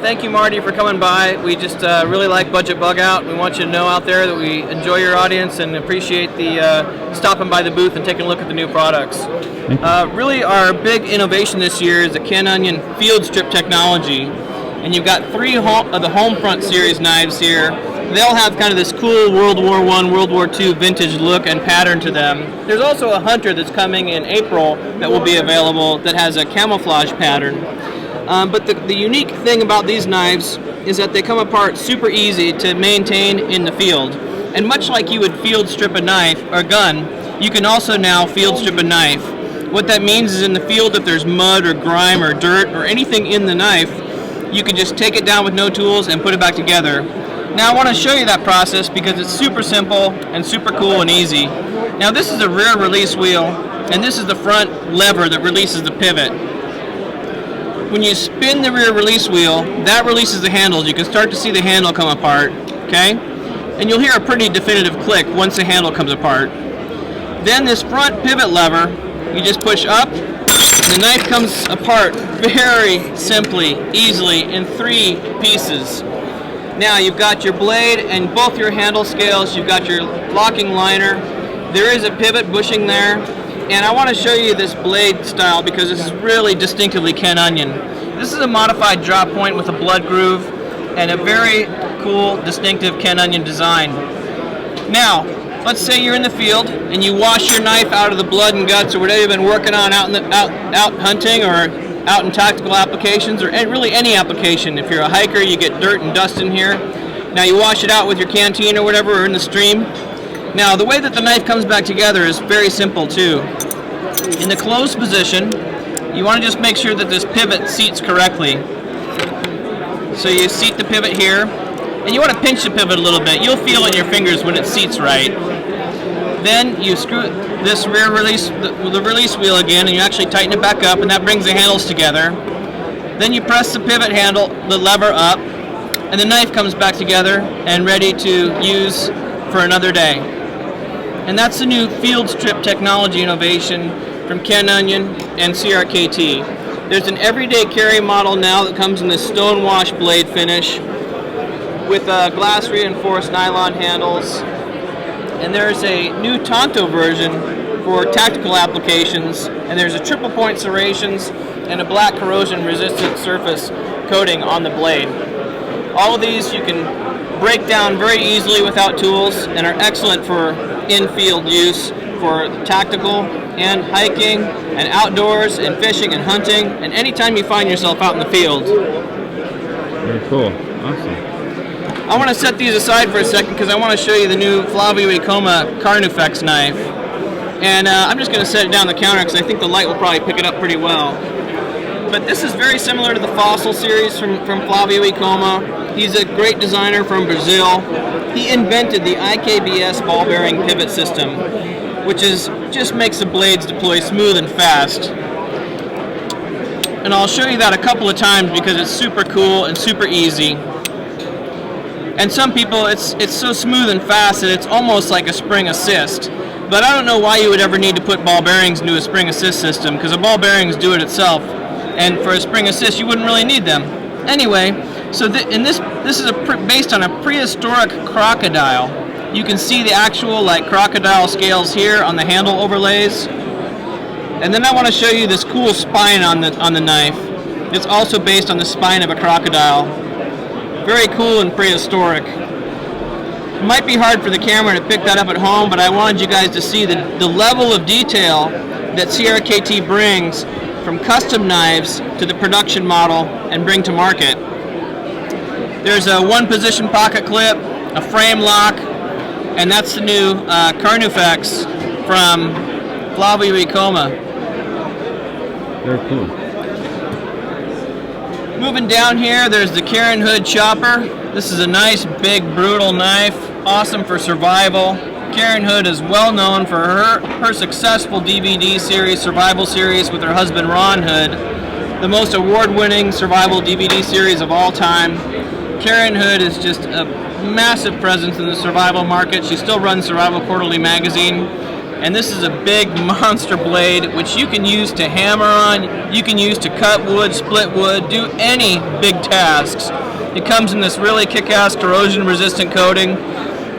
thank you, Marty, for coming by. We just really like Budget Bugout. We want you to know out there that we enjoy your audience and appreciate the stopping by the booth and taking a look at the new products. Really, our big innovation this year is the Canonian field strip technology. And you've got 3 of the Homefront series knives here. They'll have kind of this cool World War I, World War II vintage look and pattern to them. There's also a Hunter that's coming in April that will be available that has a camouflage pattern. But the unique thing about these knives is that they come apart super easy to maintain in the field. And much like you would field strip a knife or gun, you can also now field strip a knife. What that means is in the field, if there's mud or grime or dirt or anything in the knife, you can just take it down with no tools and put it back together. Now I want to show you that process because it's super simple and super cool and easy. Now this is a rear release wheel, and this is the front lever that releases the pivot. When you spin the rear release wheel, that releases the handles. You can start to see the handle come apart, okay? And you'll hear a pretty definitive click once the handle comes apart. Then this front pivot lever, you just push up, and the knife comes apart very simply, easily, in 3 pieces. Now you've got your blade and both your handle scales, you've got your locking liner, there is a pivot bushing there, and I want to show you this blade style because this is really distinctively Canonian. This is a modified drop point with a blood groove and a very cool, distinctive Canonian design. Now, let's say you're in the field and you wash your knife out of the blood and guts or whatever you've been working on out hunting or out in tactical applications or really any application. If you're a hiker, you get dirt and dust in here. Now you wash it out with your canteen or whatever or in the stream. Now the way that the knife comes back together is very simple too. In the closed position, you want to just make sure that this pivot seats correctly. So you seat the pivot here, and you want to pinch the pivot a little bit. You'll feel it in your fingers when it seats right. Then you screw this rear release, the release wheel again, and you actually tighten it back up, and that brings the handles together. Then you press the pivot handle, the lever up, and the knife comes back together and ready to use for another day. And that's the new field strip technology innovation from Canonian and CRKT. There's an everyday carry model now that comes in this stone wash blade finish with glass reinforced nylon handles. And there's a new Tonto version for tactical applications, and there's a triple point serrations and a black corrosion resistant surface coating on the blade. All of these you can break down very easily without tools and are excellent for in-field use for tactical and hiking and outdoors and fishing and hunting and anytime you find yourself out in the field. Very cool. Awesome. I want to set these aside for a second because I want to show you the new Flavio e Coma Carnufex knife. And I'm just going to set it down the counter because I think the light will probably pick it up pretty well. But this is very similar to the Fossil series from Flavio e Coma. He's a great designer from Brazil. He invented the IKBS ball bearing pivot system, which just makes the blades deploy smooth and fast. And I'll show you that a couple of times because it's super cool and super easy. And some people, it's so smooth and fast that it's almost like a spring assist. But I don't know why you would ever need to put ball bearings into a spring assist system, because the ball bearings do it itself. And for a spring assist, you wouldn't really need them. Anyway, so this is based on a prehistoric crocodile. You can see the actual crocodile scales here on the handle overlays. And then I want to show you this cool spine on the knife. It's also based on the spine of a crocodile. Very cool and prehistoric. It might be hard for the camera to pick that up at home, but I wanted you guys to see the level of detail that CRKT brings from custom knives to the production model and bring to market. There's a one-position pocket clip, a frame lock, and that's the new Carnufex from Flavio e Coma. Very cool. Moving down here, there's the Karen Hood chopper. This is a nice, big, brutal knife, awesome for survival. Karen Hood is well known for her successful DVD series, survival series with her husband Ron Hood, the most award-winning survival DVD series of all time. Karen Hood is just a massive presence in the survival market. She still runs Survival Quarterly magazine. And this is a big monster blade which you can use to hammer on, you can use to cut wood, split wood, do any big tasks. It comes in this really kick-ass corrosion resistant coating,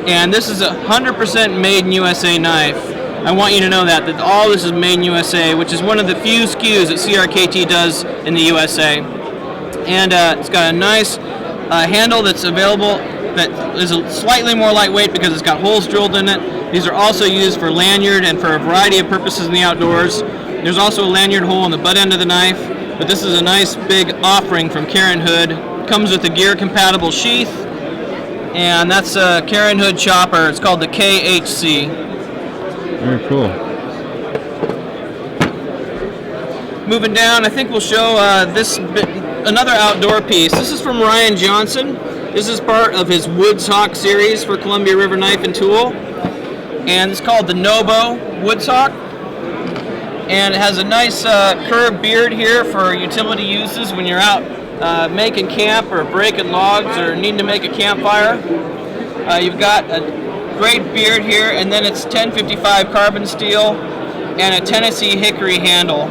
and this is a 100% made in USA knife. I want you to know that all this is made in USA, which is one of the few SKUs that CRKT does in the USA. And it's got a nice handle that's available that is slightly more lightweight because it's got holes drilled in it. These are also used for lanyard and for a variety of purposes in the outdoors. There's also a lanyard hole in the butt end of the knife, but this is a nice big offering from Karen Hood. Comes with a gear compatible sheath, and that's a Karen Hood chopper. It's called the KHC. Very cool. Moving down, I think we'll show another outdoor piece. This is from Ryan Johnson. This is part of his Woodstock series for Columbia River Knife and Tool, and it's called the Novo Woodstock. And it has a nice curved beard here for utility uses when you're out making camp or breaking logs or needing to make a campfire. You've got a great beard here, and then it's 1055 carbon steel and a Tennessee hickory handle.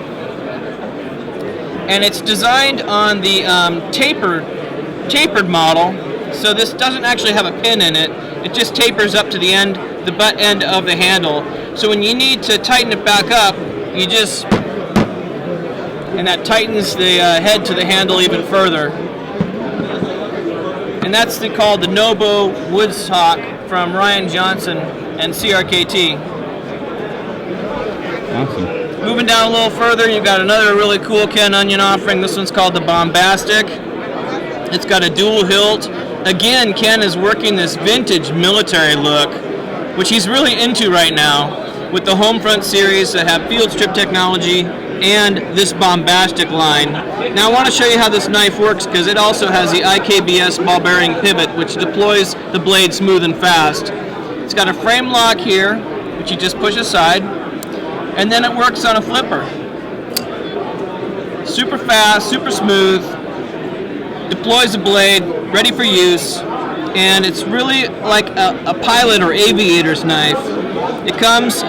And it's designed on the tapered model, so this doesn't actually have a pin in it. It just tapers up to the end, the butt end of the handle. So when you need to tighten it back up, you just, and that tightens the head to the handle even further. And that's called the Novo Woodstock from Ryan Johnson and CRKT. Awesome. Moving down a little further, you've got another really cool Ken Onion offering. This one's called the Bombastic. It's got a dual hilt. Again, Ken is working this vintage military look, which he's really into right now, with the Homefront series that have field strip technology and this Bombastic line. Now I want to show you how this knife works because it also has the IKBS ball bearing pivot, which deploys the blade smooth and fast. It's got a frame lock here, which you just push aside, and then it works on a flipper. Super fast, super smooth, deploys the blade, ready for use, and it's really like a pilot or aviator's knife. It comes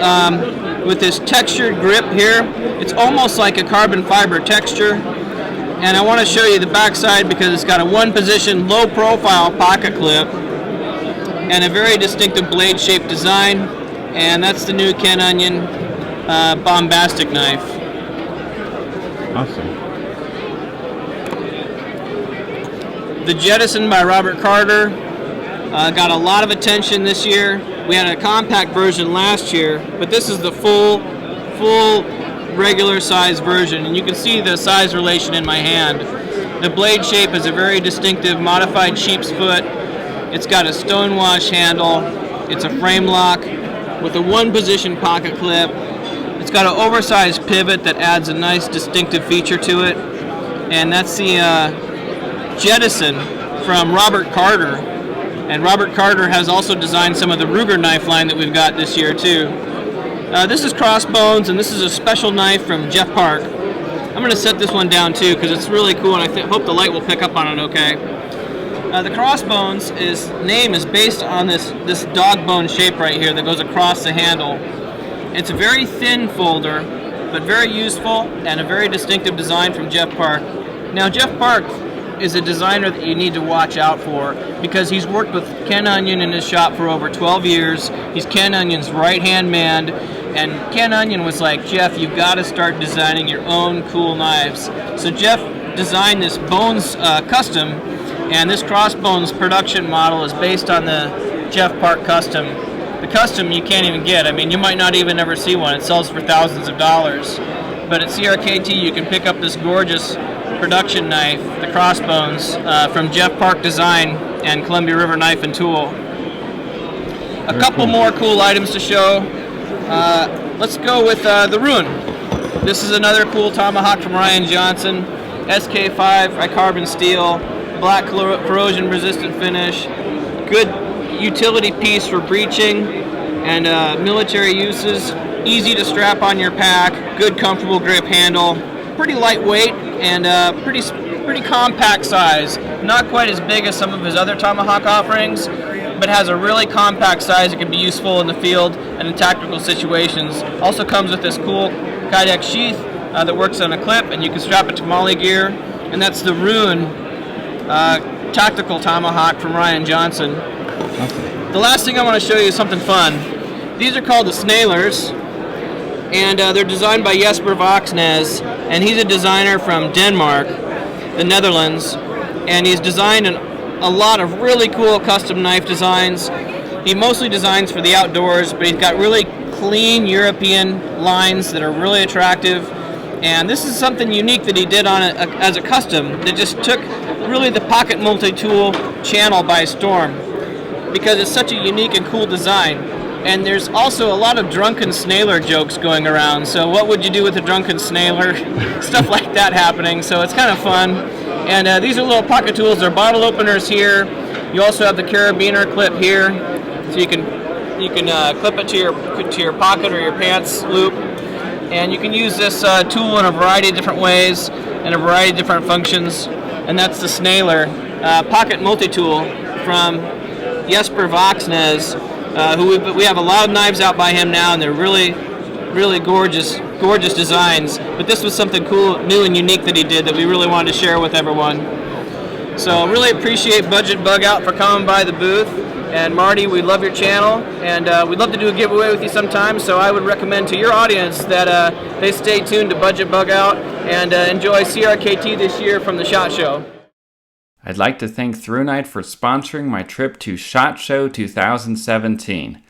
with this textured grip here. It's almost like a carbon fiber texture. And I want to show you the backside because it's got a one-position, low-profile pocket clip and a very distinctive blade-shaped design. And that's the new Ken Onion Bombastic knife. Awesome. The Jettison by Robert Carter got a lot of attention this year. We had a compact version last year, but this is the full regular size version, and you can see the size relation in my hand. The blade shape is a very distinctive modified sheep's foot. It's got a stonewash handle. It's a frame lock with a one-position pocket clip. It's got an oversized pivot that adds a nice distinctive feature to it, and that's the Jettison from Robert Carter. And Robert Carter has also designed some of the Ruger knife line that we've got this year too. This is Crossbones, and this is a special knife from Jeff Park. I'm going to set this one down too because it's really cool, and I hope the light will pick up on it okay. The Crossbones name is based on this dog bone shape right here that goes across the handle. It's a very thin folder, but very useful and a very distinctive design from Jeff Park. Now Jeff Park is a designer that you need to watch out for because he's worked with Ken Onion in his shop for over 12 years. He's Ken Onion's right-hand man, and Ken Onion was like, Jeff, you've got to start designing your own cool knives. So Jeff designed this Bones Custom, and this Crossbones production model is based on the Jeff Park Custom. The Custom you can't even get. I mean, you might not even ever see one. It sells for thousands of dollars. But at CRKT you can pick up this gorgeous production knife, the Crossbones, from Jeff Park Design and Columbia River Knife and Tool. A couple more cool items to show. Let's go with the Ruin. This is another cool Tomahawk from Ryan Johnson. SK5 carbon steel, black corrosion resistant finish, good utility piece for breaching and military uses. Easy to strap on your pack, good comfortable grip handle, pretty lightweight and pretty compact size. Not quite as big as some of his other Tomahawk offerings, but has a really compact size that can be useful in the field and and in tactical situations. Also comes with this cool Kydex sheath that works on a clip, and you can strap it to molly gear. And that's the Rune tactical Tomahawk from Ryan Johnson. The last thing I want to show you is something fun. These are called the Snailors, and they're designed by Jesper Voxnes, and he's a designer from Denmark, the Netherlands, and he's designed a lot of really cool custom knife designs. He mostly designs for the outdoors, but he's got really clean European lines that are really attractive. And this is something unique that he did on as a custom that just took really the pocket multi-tool channel by storm, because it's such a unique and cool design. And there's also a lot of drunken Snailor jokes going around. So what would you do with a drunken Snailor? Stuff like that happening. So it's kind of fun. And these are little pocket tools. They're bottle openers here. You also have the carabiner clip here, so you can clip it to your pocket or your pants loop. And you can use this tool in a variety of different ways and a variety of different functions. And that's the Snailor pocket multi-tool from Jesper Voxnes, who we have a lot of knives out by him now, and they're really, really gorgeous designs. But this was something cool, new and unique that he did that we really wanted to share with everyone. So really appreciate Budget Bugout for coming by the booth. And Marty, we love your channel, and we'd love to do a giveaway with you sometime, so I would recommend to your audience that they stay tuned to Budget Bugout and enjoy CRKT this year from the SHOT Show. I'd like to thank ThruNite for sponsoring my trip to SHOT Show 2017.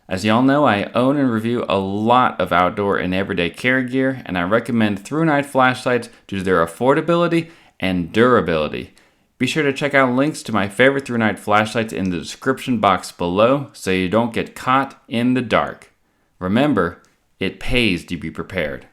As y'all know, I own and review a lot of outdoor and everyday carry gear, and I recommend ThruNite flashlights due to their affordability and durability. Be sure to check out links to my favorite ThruNite flashlights in the description box below so you don't get caught in the dark. Remember, it pays to be prepared.